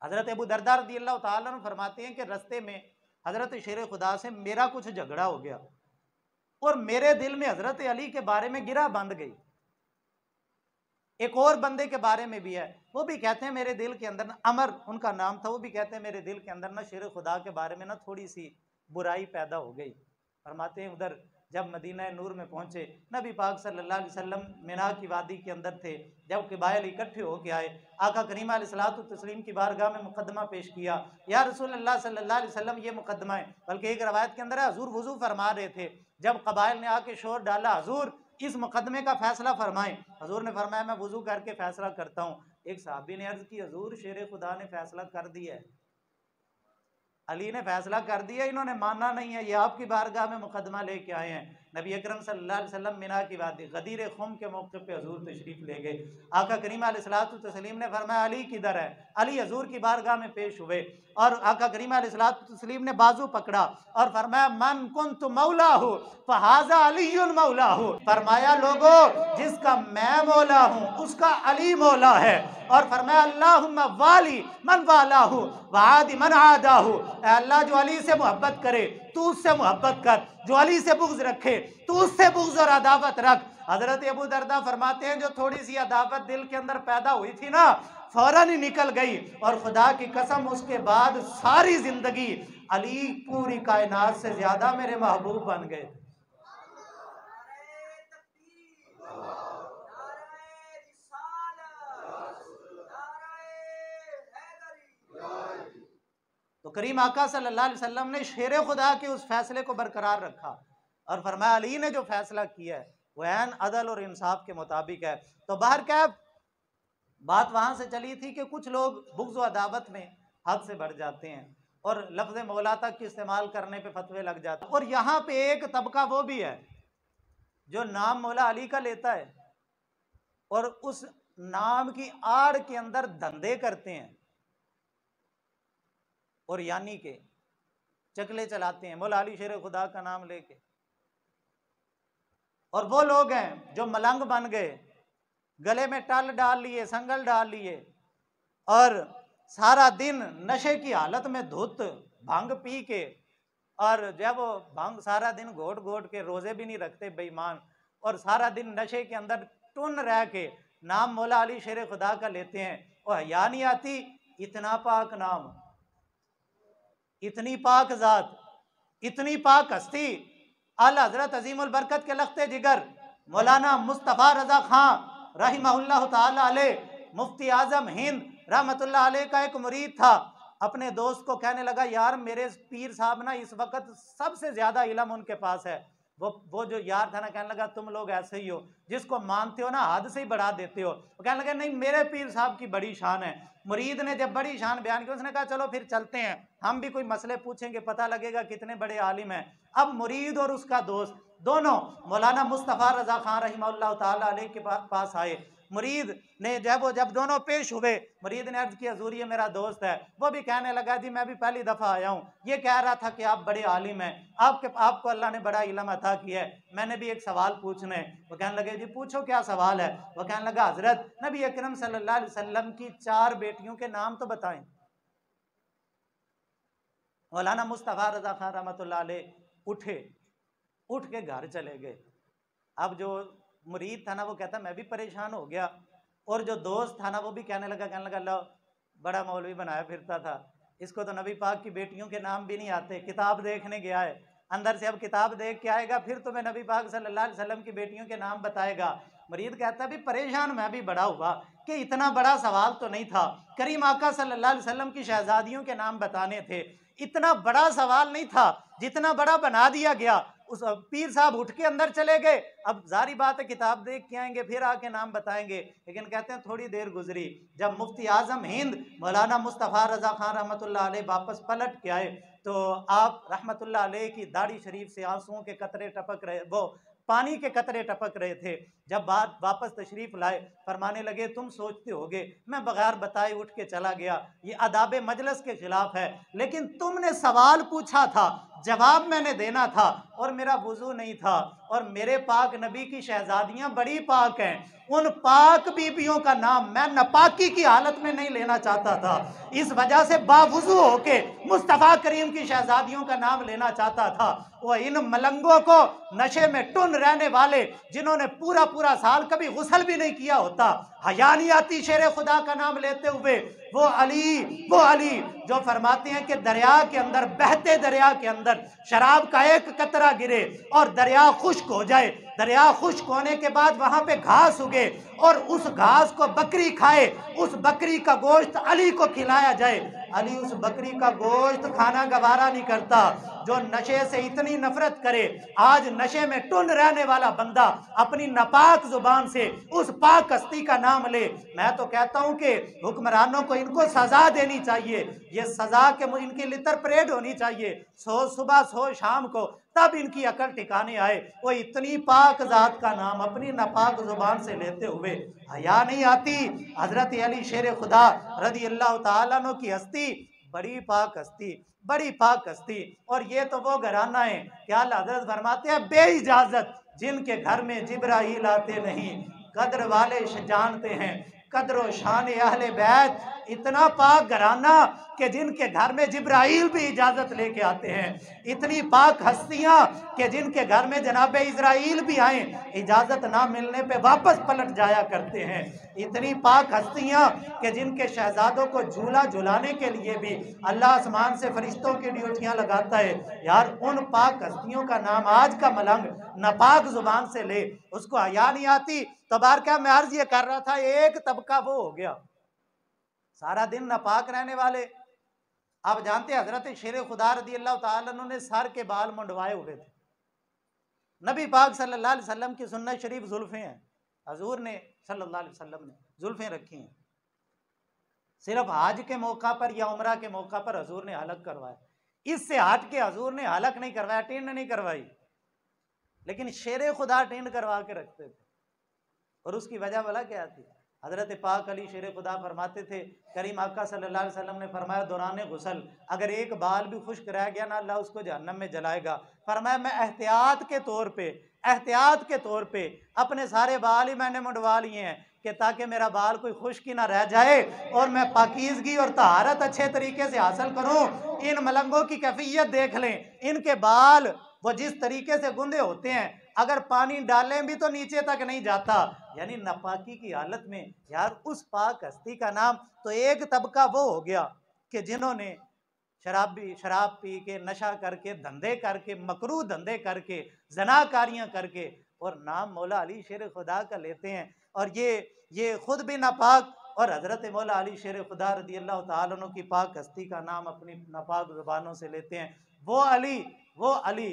हजरत अबू दरदा रज़ी अल्लाह ताला अन्हु फरमाते हैं कि रास्ते में हजरत शेर खुदा से मेरा कुछ झगड़ा हो गया और मेरे दिल में हजरत अली के बारे में गिरा बंध गई। एक और बंदे के बारे में भी है, वो भी कहते हैं मेरे दिल के अंदर ना, अमर उनका नाम था, वो भी कहते हैं मेरे दिल के अंदर ना शेर खुदा के बारे में ना थोड़ी सी बुराई पैदा हो गई। फरमाते हैं उधर जब मदीना नूर में पहुंचे, नबी पाक सल्लल्लाहु अलैहि वसल्लम मिना की वादी के अंदर थे, जब कबाइल इकट्ठे होके आए, आका करीम अलैहिस्सलातु तस्लीम की बारगाह में मुकदमा पेश किया। या रसूल अल्लाह सल्लल्लाहु अलैहि वसल्लम ये मुकदमा है। बल्कि एक रवायत के अंदर है हजूर वुजू फरमा रहे थे, जब कबाइल ने आके शोर डाला हजूर इस मुकदमे का फैसला फरमाएं। हजूर ने फरमाया मैं वुजू करके फैसला करता हूँ। एक सहाबी ने अर्ज की हजूर शेर खुदा ने फैसला कर दिया है, अली ने फैसला कर दिया, इन्होंने माना नहीं है, ये आपकी बारगाह में मुकदमा लेके आए हैं। नबी अकरम सल्लल्लाहु अलैहि वसल्लम मिना की वादी गदीर खुम के मौके पे हजूर तशरीफ ले गए। आका करीम अलैहिस्सलातु तस्लीम ने फरमाया अली किधर है? अली हजूर की बारगाह में पेश हुए और आका करीम अलैहिस्सलातु तस्लीम ने बाजू पकड़ा और फरमाया मन कुन्तु मौलाहु फहाज़ा अलीयुन मौलाहु। फरमाया लोगो जिसका मैं मौला हूँ उसका अली मौला है। और फरमाया अल्लाहुम्मा वाली मन वालाहु वादी मन आदाहु। अल्लाह जो अली से मोहब्बत करे तू उससे मोहब्बत कर, जो अली से बुग़्ज़ रखे तू उससे बुग़्ज़ और अदावत रख। हजरत अबू दरदा फरमाते हैं जो थोड़ी सी अदावत दिल के अंदर पैदा हुई थी ना फौरन ही निकल गई, और खुदा की कसम उसके बाद सारी जिंदगी अली पूरी कायनात से ज्यादा मेरे महबूब बन गए। तो करीम आका सल्लल्लाहु अलैहि वसल्लम ने शेर खुदा के उस फैसले को बरकरार रखा और फरमाया अली ने जो फैसला किया है वो ऐन अदल और इंसाफ के मुताबिक है। तो बाहर क्या बात वहां से चली थी कि कुछ लोग बुग़्ज़ व अदावत में हद से बढ़ जाते हैं और लफ्ज़ मौला तक इस्तेमाल करने पे फतवे लग जाते हैं। और यहाँ पे एक तबका वो भी है जो नाम मौला अली का लेता है और उस नाम की आड़ के अंदर धंधे करते हैं और यानी के चकले चलाते हैं मौला अली शेर खुदा का नाम लेके। और वो लोग हैं जो मलंग बन गए, गले में टल डाल लिए, संगल डाल लिए और सारा दिन नशे की हालत में धुत भांग पी के, और जब वो भांग सारा दिन घोट घोट के, रोजे भी नहीं रखते बेईमान, और सारा दिन नशे के अंदर टुन रह के नाम मौला अली शेर खुदा का लेते हैं। और हया नहीं आती, इतना पाक नाम, इतनी पाक जात, इतनी पाक हस्ती, आला हजरत अजीमुल बरकत के लख्ते जिगर मौलाना मुस्तफ़ा रजा खां रहिमहुल्लाह ताला अलैह, मुफ्ती आजम हिंद रहमतुल्लाह अलैह का एक मुरीद था। अपने दोस्त को कहने लगा, यार मेरे पीर साहब ना इस वक्त सबसे ज्यादा इल्म उनके पास है। वो जो यार था ना, कहने लगा तुम लोग ऐसे ही हो, जिसको मानते हो ना हद से ही बढ़ा देते हो। वो कहने लगा नहीं, मेरे पीर साहब की बड़ी शान है। मुरीद ने जब बड़ी शान बयान की, उसने कहा चलो फिर चलते हैं, हम भी कोई मसले पूछेंगे, पता लगेगा कितने बड़े आलिम हैं। अब मुरीद और उसका दोस्त दोनों मौलाना मुस्तफ़ा रजा खां रहिमहुल्लाह ताला अलैह के पास आए। मुरीद ने जब दोनों पेश हुए, मुरीद ने अर्ज किया, हजूर ये मेरा दोस्त है। वो भी कहने लगा, जी मैं भी पहली दफ़ा आया हूँ, ये कह रहा था कि आप बड़े आलिम हैं, आपको अल्लाह ने बड़ा इल्म अता किया है, मैंने भी एक सवाल पूछना है। वो कहने लगे, जी पूछो क्या सवाल है। वो कहने लगा, हजरत नबी अकरम सल्लल्लाहु अलैहि वसल्लम की 4 बेटियों के नाम तो बताएं। मौलाना मुस्तफ़ा रजा खान रहमतुल्लाह अलैह उठ के घर चले गए। अब जो मुरीद था ना, वो कहता मैं भी परेशान हो गया, और जो दोस्त था ना वो भी कहने लगा लो बड़ा मौलवी बनाया फिरता था, इसको तो नबी पाक की बेटियों के नाम भी नहीं आते, किताब देखने गया है अंदर से, अब किताब देख के आएगा फिर तुम्हें नबी पाक सल्लल्लाहु अलैहि वसल्लम की बेटियों के नाम बताएगा। मुरीद कहता भी परेशान मैं भी बड़ा हुआ कि इतना बड़ा सवाल तो नहीं था, करीम आका सल्लल्लाहु अलैहि वसल्लम की शहजादियों के नाम बताने थे, इतना बड़ा सवाल नहीं था, जितना बड़ा बना दिया गया। उस पीर साहब उठ के अंदर चले गए। अब जारी बात है किताब देख के आएंगे फिर आके नाम बताएंगे, लेकिन कहते हैं थोड़ी देर गुजरी, जब मुफ्ती आजम हिंद मौलाना मुस्तफ़ा रजा खान रहमतुल्लाह अलैह वापस पलट के आए, तो आप रहमतुल्लाह अलैह की दाढ़ी शरीफ से आंसुओं के कतरे टपक रहे, वो पानी के कतरे टपक रहे थे। जब बात वापस तशरीफ लाए, फरमाने लगे, तुम सोचते होगे मैं बगैर बताए उठ के चला गया, ये अदाब मजलिस के खिलाफ है, लेकिन तुमने सवाल पूछा था, जवाब मैंने देना था, और मेरा वुजू नहीं था, और मेरे पाक नबी की शहजादियां बड़ी पाक हैं, उन पाक बीबियों का नाम मैं नापाकी की हालत में नहीं लेना चाहता था, इस वजह से बावुजू होके मुस्तफ़ा करीम की शहजादियों का नाम लेना चाहता था। वो इन मलंगों को, नशे में टुन रहने वाले, जिन्होंने पूरा साल कभी गुस्ल भी नहीं किया होता, हया नहीं आती शेर खुदा का नाम लेते हुए, वो अली जो फरमाते हैं कि दरिया के अंदर, बहते दरिया के अंदर शराब का एक कतरा गिरे और दरिया खुश्क हो जाए, दरिया खुश्क होने के बाद वहां पे घास उगे और उस घास को बकरी खाए, उस बकरी का गोश्त अली को खिलाया जाए, अली उस बकरी का गोश्त खाना गवारा नहीं करता। जो नशे से इतनी नफरत करे, आज नशे में टुन रहने वाला बंदा अपनी नापाक जुबान से उस पाक हस्ती का नाम ले, मैं तो कहता हूं कि हुक्मरानों को इनको सजा देनी चाहिए, ये सजा के इनकी लितर परेड होनी चाहिए, सो सुबह सो शाम को, तब इनकी अकल ठिकाने आए। वो इतनी पाक जात का नाम अपनी नापाक जुबान से लेते हुए हया नहीं आती। हजरत अली शेर खुदा रज़ी अल्लाह ताला अन्हु की हस्ती बड़ी पाक हस्ती, बड़ी पाक हस्ती, और ये तो वो घराना है क्या हजरत फरमाते हैं, बेइजाजत जिनके घर में जिब्राइल आते नहीं, कद्र वाले जानते हैं कद्र शान अहले बैत, इतना पाक घराना कि जिनके घर में जिब्राइल भी इजाजत लेके आते हैं, इतनी पाक हस्तियां कि जिनके घर में जनाबे इजराइल भी आए, इजाजत ना मिलने पे वापस पलट जाया करते हैं, इतनी पाक हस्तियां कि जिनके शहजादों को झूला झुलाने के लिए भी अल्लाह आसमान से फरिश्तों की ड्यूटियां लगाता है। यार उन पाक हस्तियों का नाम आज का मलंग नापाक जुबान से ले, उसको हया नहीं आती। तो बार क्या मैं अर्ज ये कर रहा था, एक तबका वो हो गया सारा दिन नापाक रहने वाले। आप जानते हैं हजरत शेर खुदा रज़ी अल्लाह ताला अन्हु ने सर के बाल मुंडवाए हुए थे, नबी पाक सल्लल्लाहु अलैहि वसल्लम की सुन्नत शरीफ जुल्फ़ें हैं। हजूर ने सल्लल्लाहु अलैहि वसल्लम ने जुल्फ़ें रखी हैं। सिर्फ हज के मौका पर या उम्रा के मौका पर हजूर ने हलक करवाया, इससे हट के हजूर ने हलक नहीं करवाया, टेंड नहीं करवाई। लेकिन शेर खुदा टेंड करवा के रखते थे। और उसकी वजह भला क्या थी? हज़रत पाक अली शेर खुदा फरमाते थे, करीम आका सल्लल्लाहु अलैहि वसल्लम ने फरमाया दौरान गुसल अगर एक बाल भी खुश्क रह गया ना, अल्लाह उसको जहन्नम में जलाएगा। फरमाया मैं एहतियात के तौर पे अपने सारे बाल ही मैंने मुंडवा लिए हैं कि ताकि मेरा बाल कोई खुश्की ना रह जाए और मैं पाकीज़गी और तहारत अच्छे तरीके से हासिल करूँ। इन मलंगों की कैफियत देख लें, इनके बाल वो जिस तरीके से गुंदे होते हैं, अगर पानी डालें भी तो नीचे तक नहीं जाता। यानी नापाकी की हालत में यार उस पाक हस्ती का नाम। तो एक तबका वो हो गया कि जिन्होंने शराब पी के, नशा करके, धंधे करके, मकरूह धंधे करके, जनाकारियां करके और नाम मौला अली शेर खुदा का लेते हैं। और ये खुद भी नापाक और हजरत मौला अली शेर खुदा रदी अल्लाह तआला अन्हु की पाक हस्ती का नाम अपनी नापाक जुबानों से लेते हैं। वो अली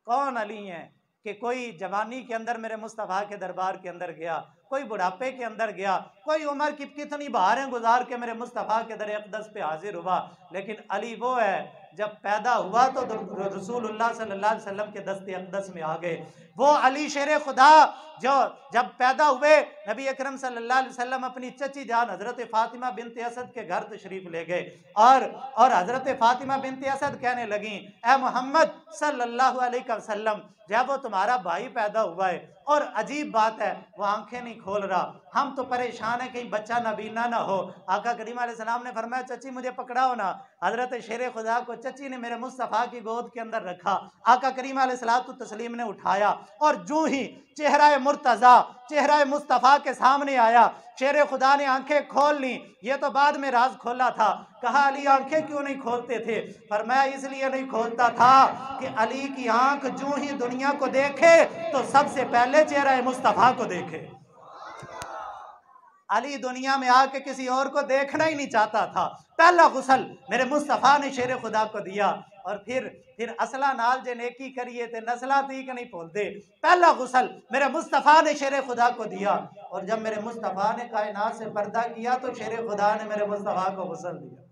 कौन अली हैं कि कोई जवानी के अंदर मेरे मुस्तफ़ा के दरबार के अंदर गया, कोई बुढ़ापे के अंदर गया, कोई उम्र की कितनी बहारें गुजार के मेरे मुस्तफ़ा के दर अक़दस पे हाजिर हुआ। लेकिन अली वो है जब पैदा हुआ तो रसूलुल्लाह सल्लल्लाहु अलैहि वसल्लम के दस्ते अक़दस में आ गए। वो अली शेर खुदा जो जब पैदा हुए नबी अकरम सल्लल्लाहु अलैहि वसल्लम अपनी चची जान हज़रत फ़ातिमा बिनते असद के घर तशरीफ़ ले गए और हज़रत फ़ातिमा बिनते असद कहने लगी, ए मोहम्मद सल्लल्लाहु अलैहि वसल्लम, जब वो तुम्हारा भाई पैदा हुआ है और अजीब बात है वो आंखें नहीं खोल रहा, हम तो परेशान है कहीं बच्चा नबीना ना हो। आका करीम अलैहिस्सलाम ने फरमाया चची मुझे पकड़ाओ ना। हज़रत शेर खुदा को चची ने मेरे मुस्तफ़ा की गोद के अंदर रखा। आका करीम अलैहिस्सलातु तस्लीम ने उठाया और जो ही चेहरा मुर्तज़ा, चेहरा मुस्तफ़ा के सामने आया, शेर खुदा ने आंखें खोल ली। ये तो बाद में राज खोला था। कहा अली आंखें क्यों नहीं खोलते थे? फरमाया इसलिए नहीं खोलता था कि अली की आंख जो ही दुनिया को देखे तो सबसे पहले चेहरा मुस्तफ़ा को देखे। अली दुनिया में आके किसी और को देखना ही नहीं चाहता था। पहला गुसल मेरे मुस्तफ़ा ने शेर खुदा को दिया और फिर असला नाल जे नेकी करिए थे नस्ला तीक नहीं बोलते। पहला गुसल मेरे मुस्तफ़ा ने शेर खुदा को दिया और जब मेरे मुस्तफ़ा ने कायनात से पर्दा किया तो शेर खुदा ने मेरे मुस्तफ़ा को गुसल दिया।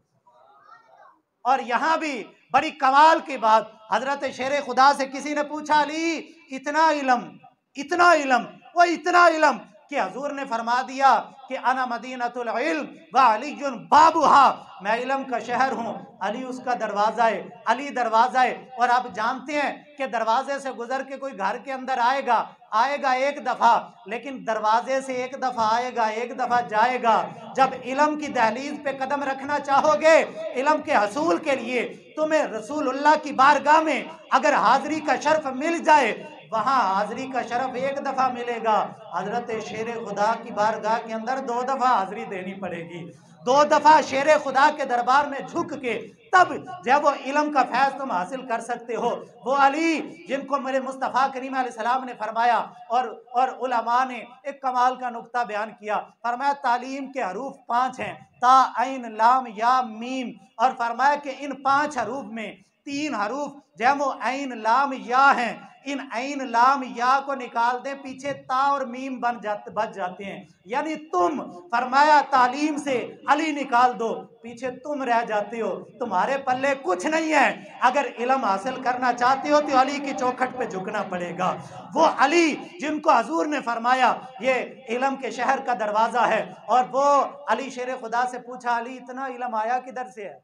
और यहाँ भी बड़ी कमाल की बात, हजरत शेर खुदा से किसी ने पूछा अली इतना इल्म वो इतना इल्म कि हजूर ने फरमा दिया कि अना मदीनतुल इल्म व अलीयुन बाबुहा, मैं इल्म का शहर हूँ, अली उसका दरवाज़ा है, अली दरवाज़ा है। और आप जानते हैं कि दरवाजे से गुजर के कोई घर के अंदर आएगा एक दफ़ा, लेकिन दरवाजे से एक दफ़ा आएगा एक दफ़ा जाएगा। जब इल्म की दहलीज पे कदम रखना चाहोगे इल्म के हसूल के लिए, तुम्हें रसूलुल्लाह की बारगाह में अगर हाज़री का शर्फ मिल जाए, वहाँ हाज़री का शरफ एक दफ़ा मिलेगा। हज़रत शेर खुदा की बारगाह के अंदर 2 दफ़ा हाज़री देनी पड़ेगी। 2 दफ़ा शेर खुदा के दरबार में झुक के तब जब वो इल्म का फैज़ तुम हासिल कर सकते हो। वो अली जिनको मेरे मुस्तफ़ा करीम अलैहिस्सलाम ने फरमाया और उलमा ने एक कमाल का नुक्ता बयान किया। फरमाया तालीम के हरूफ 5 हैं, ता ऐन लाम या मीम, और फरमाया कि इन 5 हरूफ में 3 हरूफ जब वो ऐन लाम या हैं, इन ऐन लाम या को निकाल दें पीछे ता और मीम बच जाते हैं। यानी तुम फरमाया तालीम से अली निकाल दो पीछे तुम रह जाते हो, तुम्हारे पल्ले कुछ नहीं है। अगर इल्म हासिल करना चाहते हो तो अली की चौखट पे झुकना पड़ेगा। वो अली जिनको हजूर ने फरमाया ये इल्म के शहर का दरवाज़ा है। और वो अली शेर खुदा से पूछा अली इतना इल्म आया किधर से है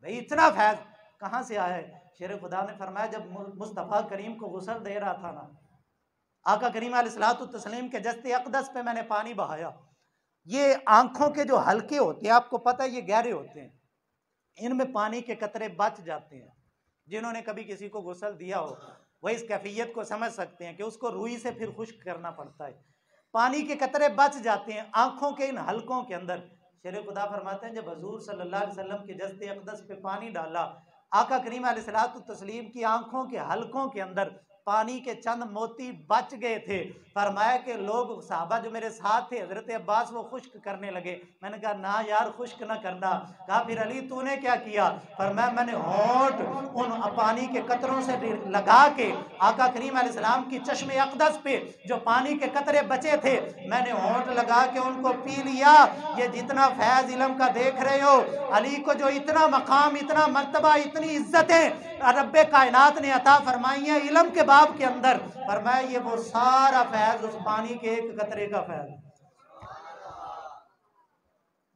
भाई, इतना फैज़ कहाँ से आया है? शेर खुदा ने फरमाया जब मुस्तफ़ा करीम को गुस्ल दे रहा था ना, आका करीम अलैहिस्सलातु तस्लीम के जस्ते अक़दस पे मैंने पानी बहाया। ये आंखों के जो हल्के होते हैं आपको पता है ये गहरे होते हैं, इनमें पानी के कतरे बच जाते हैं। जिन्होंने कभी किसी को गुस्ल दिया हो वह इस कैफियत को समझ सकते हैं कि उसको रुई से फिर खुश्क करना पड़ता है। पानी के कतरे बच जाते हैं आंखों के इन हल्कों के अंदर। शेर खुदा फरमाते हैं जब हजूर सल्लल्लाहु अलैहि वसल्लम के जस्ते अक़दस पे पानी डाला, आका करीम अलैहिस्सलातु तस्लीम की आंखों के हल्कों के अंदर पानी के चंद मोती बच गए थे। फरमाया कि लोग सहाबा जो मेरे साथ थे, हजरत अब्बास, वो खुश्क करने लगे। मैंने कहा ना यार, खुश्क ना करना। कहा फिर अली तूने क्या किया? फरमाया मैंने होंठ उन पानी के कतरों से लगा के आका करीम अलैहिस्सलाम की चश्मे अक़दस पे जो पानी के कतरे बचे थे, मैंने होंठ लगा के उनको पी लिया। ये जितना फैज़ इल्म का देख रहे हो, अली को जो इतना मकाम, इतना मर्तबा, इतनी इज्जतें रब्बे कायनात ने अता फरमाई है इल्म के बाब के अंदर, फरमाया ये वो सारा फैज़ उस पानी के एक कतरे का फैज़,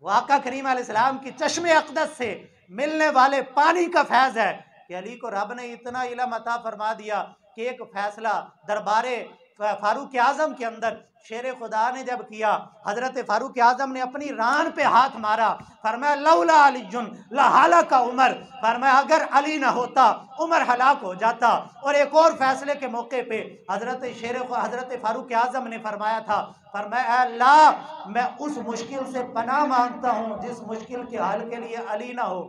आका करीम अलैहिस्सलाम की चश्मे अक़दस से मिलने वाले पानी का फैज़ है कि अली को रब ने इतना इल्म अता फरमा दिया कि एक फैसला दरबारे फारूक आज़म के अंदर शेर खुदा ने जब किया, हजरत फारूक आज़म ने अपनी रान पे हाथ मारा। फरमाया लौला अलीजुन लहालका उमर, फरमाया अगर अली ना होता उमर हलाक हो जाता। और एक और फैसले के मौके पे हजरत फारूक आज़म ने फरमाया था, फरमाया अल्लाह मैं उस मुश्किल से पनाह मांगता हूँ जिस मुश्किल के हल के लिए अली ना हो,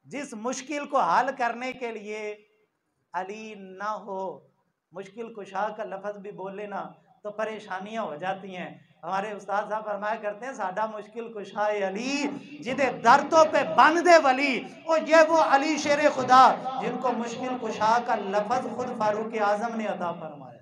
जिस मुश्किल को हल करने के लिए अली ना हो। मुश्किल कुशा का लफ्ज़ भी बोले ना तो परेशानियां हो जाती हैं। हमारे उस्ताद साहब फरमाया करते हैं, साडा मुश्किल कुशा अली जिदे दर्दों पे बन दे वली, और ये वो अली शेर खुदा जिनको मुश्किल कुशा का लफ्ज़ खुद फारूक आज़म ने अता फरमाया।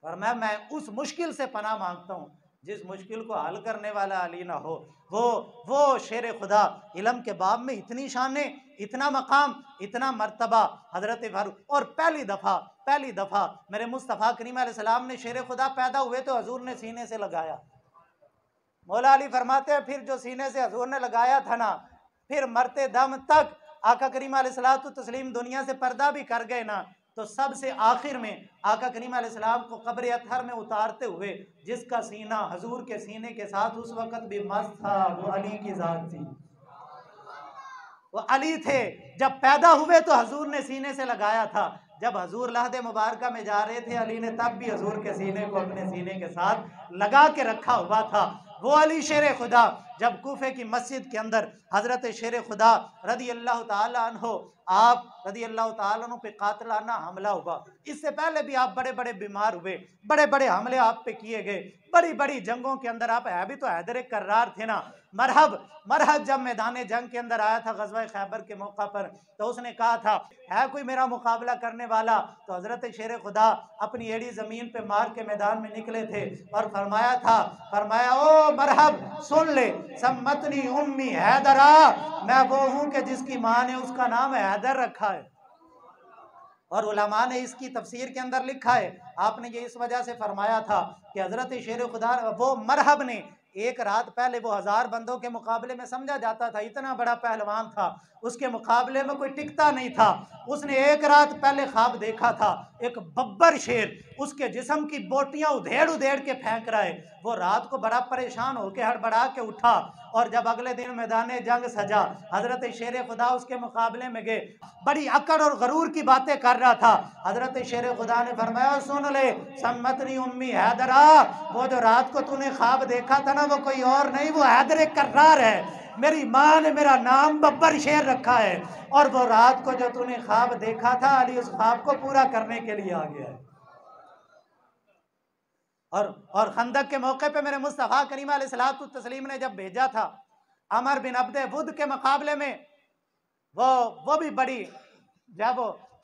फरमाया मैं उस मुश्किल से पनाह मांगता हूँ जिस मुश्किल को हल करने वाला अली ना हो। वो शेर खुदा, इल्म के बाब में इतनी शाने, इतना मकाम, इतना मर्तबा हजरत फारूक। और पहली दफ़ा मेरे मुस्तफ़ा करीम अलैहिस्सलाम ने शेर खुदा पैदा हुए तो हजूर ने सीने से लगाया। मौला अली फरमाते हैं फिर जो सीने से हजूर ने लगाया था ना, फिर मरते दम तक आका करीम अलैहिस्सलातु तस्लीम दुनिया से पर्दा भी कर गए ना, तो सबसे आखिर में आका करीम अलैहिस्सलाम को कब्र अतहर में उतारते हुए जिसका सीना हजूर के सीने के साथ उस वक़्त भी मस्त था, वो अली की ज़ात थी। वो अली थे। जब पैदा हुए तो हजूर ने सीने से लगाया था, जब हजूर लहदे मुबारका में जा रहे थे अली ने तब भी हजूर के सीने को अपने सीने के साथ लगा के रखा हुआ था। वो अली शेर खुदा जब कूफे की मस्जिद के अंदर हजरत शेर खुदा रदी अल्लाह ताला अन्हो, आप रदी अल्लाह ताला अन्हो पे कातिलाना हमला हुआ। इससे पहले भी आप बड़े बड़े बीमार हुए, बड़े बड़े हमले आप पे किए गए, बड़ी बड़ी जंगों के अंदर आप है भी तो हैदर कर्रार थे ना। मरहब जब मैदान जंग के अंदर आया था गज़वा खैबर के मौका पर, तो उसने कहा था है कोई मेरा मुकाबला करने वाला, तो हजरत शेर खुदा अपनी एड़ी जमीन पे मार के मैदान में निकले थे और फरमाया ओ मरहब सुन ले, सम्मतनी उम्मी हैदरा, मैं वो हूं कि जिसकी माँ ने उसका नाम हैदर रखा है। और उलमा ने इसकी तफसीर के अंदर लिखा है, आपने ये इस वजह से फरमाया था कि हजरत शेर खुदा वो मरहब ने एक रात पहले वो 1000 बंदों के मुकाबले में समझा जाता था, इतना बड़ा पहलवान था, उसके मुकाबले में कोई टिकता नहीं था। उसने एक रात पहले ख्वाब देखा था एक बब्बर शेर उसके जिस्म की बोटियां उधेड़ उधेड़ के फेंक रहा है। वो रात को बड़ा परेशान होकर हड़बड़ा के उठा और जब अगले दिन मैदान जंग सजा, हजरत शेर खुदा उसके मुकाबले में गए, बड़ी अकड़ और गरूर की बातें कर रहा था। हजरत शेर खुदा ने फरमाया सुन ले सम्मतनी उम्मी हैदरा, वो जो रात को तूने ख्वाब देखा था ना वो कोई और नहीं, वो हैदर कर्रार है। मेरी माँ ने मेरा नाम बब्बर शेर रखा है और वो रात को जो तूने ख्वाब देखा था अली उस ख्वाब को पूरा करने के लिए आ गया है। और खंदक के मौके पे मेरे मुस्तफ़ा करीम अलैहिस्सलातु तस्लीम ने जब भेजा था अमर बिन अब्दे वुद के मुकाबले में, वो भी बड़ी जब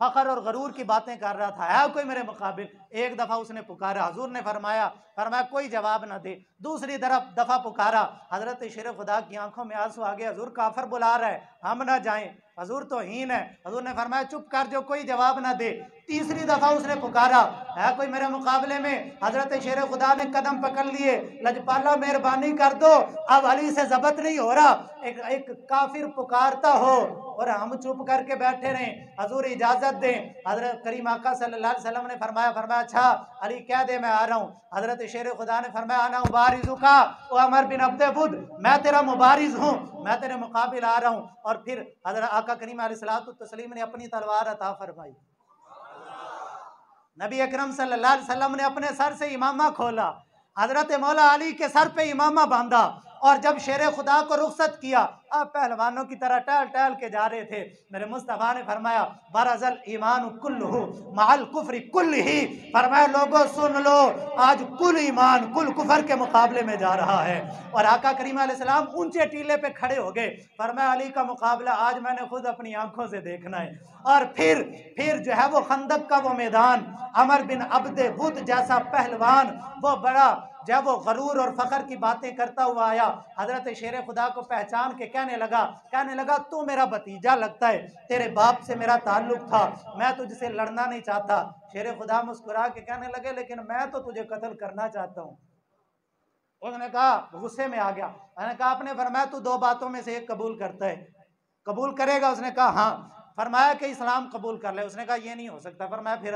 फखर और गरूर की बातें कर रहा था, है कोई मेरे मुकाबिल। एक दफ़ा उसने पुकारा, हजूर ने फरमाया कोई जवाब ना दे। दूसरी दफ़ा पुकारा, हजरत शेर खुदा की आंखों में आंसू आ गए, हजूर काफर बुला रहा है, हम ना जाएं, हजूर तो हीन है। हजूर ने फरमाया चुप कर, जो कोई जवाब ना दे। तीसरी दफ़ा उसने पुकारा, है कोई मेरे मुकाबले में। हजरत शेर खुदा ने कदम पकड़ लिए, लजपाला मेहरबानी कर दो, अब अली से जबत नहीं हो रहा, एक काफिर पुकारता हो और हम चुप करके बैठे रहें, हजूर इजाजत दें। हजरत करीम आका सल्लल्लाहु अलैहि वसल्लम ने फरमाया अच्छा अली कह दे मैं आ रहा हूँ। हजरत शेर खुदा ने फरमाया अना मुबारिज़ुका ओ अमर बिन अब्दे वुद, मैं तेरा मुबारिज़ हूँ, मैं तेरे मुकाबिल आ रहा हूँ। और फिर हजरत आका करीम अलैहिस्सलातु तस्लीम ने अपनी तलवार अता फरमाई। नबी अकरम सल्लल्लाहु अलैहि वसल्लम ने अपने सर से इमामा खोला, हजरत मौला अली के सर पे इमामा बांधा और जब शेर खुदा को रुखसत किया, अब पहलवानों की तरह टहल टहल के जा रहे थे, मेरे मुस्तफ़ा ने फरमाया बरज़ल ईमान कुल्लुहु महल कुफ्री कुल्लिही, फरमाया लोगों सुन लो, आज कुल ईमान कुल कुफर के मुकाबले में जा रहा है। और आका करीम अलैहिस्सलाम ऊंचे टीले पे खड़े हो गए, फरमाया अली का मुकाबला आज मैंने खुद अपनी आंखों से देखना है। और फिर जो है वो खंदक का वो मैदान, अमर बिन अब्दे बुद जैसा पहलवान, वो बड़ा जब वो गरूर और फखर की बातें करता हुआ आया, हजरत शेर खुदा को पहचान के कहने लगा तू मेरा भतीजा लगता है, तेरे बाप से मेरा ताल्लुक था, मैं तुझसे लड़ना नहीं चाहता। शेर खुदा मुस्कुरा के कहने लगे लेकिन मैं तो तुझे कत्ल करना चाहता हूँ। उसने कहा, गुस्से में आ गया, मैंने कहा आपने फरमाया तू दो बातों में से एक कबूल करता है, कबूल करेगा? उसने कहा हाँ। फरमाया कि इस्लाम कबूल कर ले। उसने कहा ये नहीं हो सकता। फरमाया फिर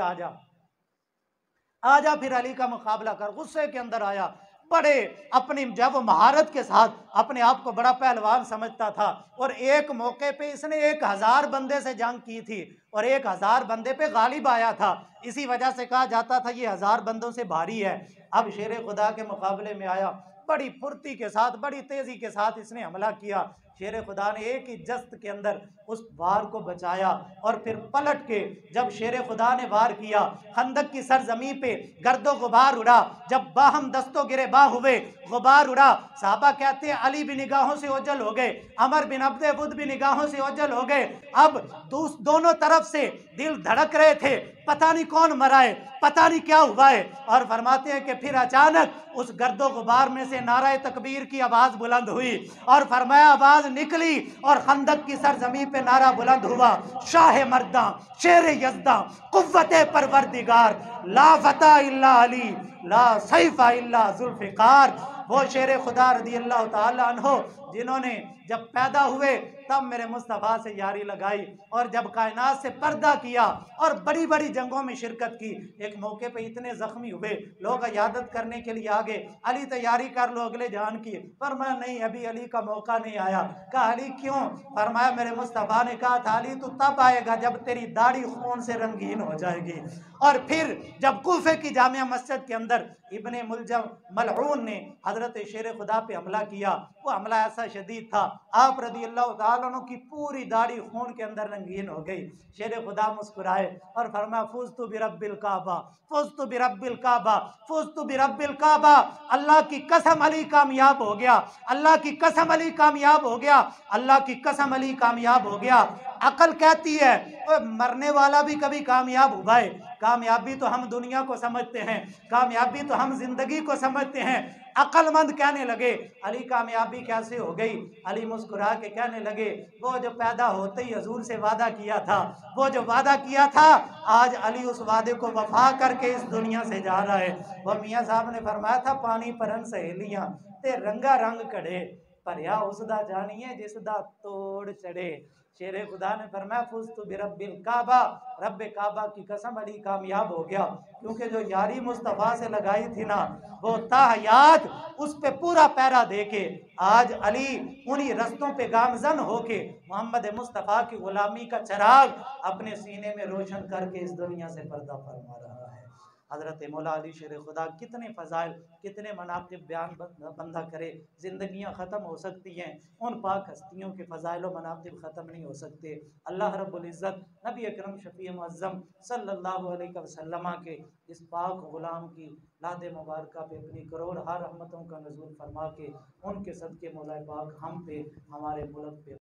आजा फिर अली का मुकाबला कर। गुस्से के अंदर आया, बड़े अपनी जब वो महारत के साथ अपने आप को बड़ा पहलवान समझता था, और एक मौके पे इसने 1000 बंदे से जंग की थी और 1000 बंदे पे गालिब आया था। इसी वजह से कहा जाता था ये 1000 बंदों से भारी है। अब शेर खुदा के मुकाबले में आया, बड़ी फुर्ती के साथ बड़ी तेजी के साथ इसने हमला किया। शेर खुदा ने एक ही जस्त के अंदर उस वार को बचाया और फिर पलट के जब शेर खुदा ने वार किया, खंदक की सरजमी पे गर्दो गुबार उड़ा, जब बाहम दस्तो गिरे बा हुए गुबार उड़ा। साहबा कहते हैं अली भी निगाहों से ओझल हो गए, अमर बिन अब्दे बुद भी निगाहों से ओझल हो गए। अब दोनों तरफ से दिल धड़क रहे थे, पता नहीं कौन मरा है, पता नहीं क्या हुआ है। और फरमाते हैं कि फिर अचानक उस गर्दो गुबार में से नाराए तकबीर की आवाज बुलंद हुई और फरमाया आवाज निकली और खंदक की सरजमी पे नारा बुलंद हुआ, शाह मर्दा शेर यज़दा कुव्वते परवरदिगार ला फता इल्ला अली ला सैफा इल्ला जुल्फ़िकार। वो शेर खुदा रज़ी अल्लाह ताला अन्हो जिन्होंने जब पैदा हुए तब मेरे मुस्तफ़ा से यारी लगाई और जब कायनात से पर्दा किया और बड़ी बड़ी जंगों में शिरकत की। एक मौके पे इतने जख्मी हुए, लोग इयादत करने के लिए आ गए, अली तैयारी कर लो अगले जान की। फरमाया नहीं अभी अली का मौका नहीं आया। कहा अली क्यों? फरमाया मेरे मुस्तफ़ा ने कहा था अली तू तब आएगा जब तेरी दाढ़ी खून से रंगीन हो जाएगी। और फिर जब कूफे की जामिया मस्जिद के अंदर इब्ने मुलजम मलऊन ने हजरत शेर खुदा पे हमला किया, वो हमला ऐसा शदीद था आप रज़ी अल्लाह ताला अन्हु की पूरी दाढ़ी खून के अंदर रंगीन हो गई। शेर खुदा मुस्कुराए और फरमाया फुज़्तु बिरब्बिल काबा फुज़्तु बिरब्बिल काबा फुज़्तु बिरब्बिल काबा। अल्लाह की कसम अली कामयाब हो गया, अल्लाह की कसम अली कामयाब हो गया, अल्लाह की कसम अली कामयाब हो गया। अकल कहती है मरने वाला भी कभी कामयाब हुआ है। कामयाबी तो हम दुनिया को समझते हैं, कामयाबी तो हम जिंदगी को समझते हैं। अक्लमंद कहने लगे अली कामयाबी कैसे हो गई? अली मुस्कुरा के कहने लगे वो जो पैदा होते ही हजूर से वादा किया था, वो जो वादा किया था आज अली उस वादे को वफा करके इस दुनिया से जा रहा है। वह मियाँ साहब ने फरमाया था पानी परन सहेलियां ते रंगा रंग कड़े भरिया उसदा जानिए जिसदा तोड़ चढ़े। शेर खुदा ने फरमाया फुज़्तु बिरब्बिल काबा, रब काबा की कसम अली कामयाब हो गया, क्योंकि जो यारी मुस्तफ़ा से लगाई थी ना वो ताहयात उस पे पूरा पैरा दे के आज अली उन्हीं रस्तों पे गामजन होके मोहम्मद मुस्तफ़ा की गुलामी का चिराग अपने सीने में रोशन करके इस दुनिया से पर्दा फरमा रहा है। हज़रत मौला अली शेर खुदा कितने फ़ज़ाइल कितने मनाक़िब बयान बंदा करे, ज़िंदगियाँ ख़त्म हो सकती हैं, उन पाक हस्तियों के फ़ज़ाइल व मनाक़िब ख़त्म नहीं हो सकते। अल्लाह रब्बुल इज़्ज़त नबी अकरम शफ़ी मुअज़्ज़म सल्लल्लाहु अलैहि वसल्लम के इस पाक ग़ुलाम की लाद मुबारक पे अपनी करोड़ हर रहमतों का नज़ूल फरमा के उनके सदक़े मौला पाक हम पे हमारे मुल्क पे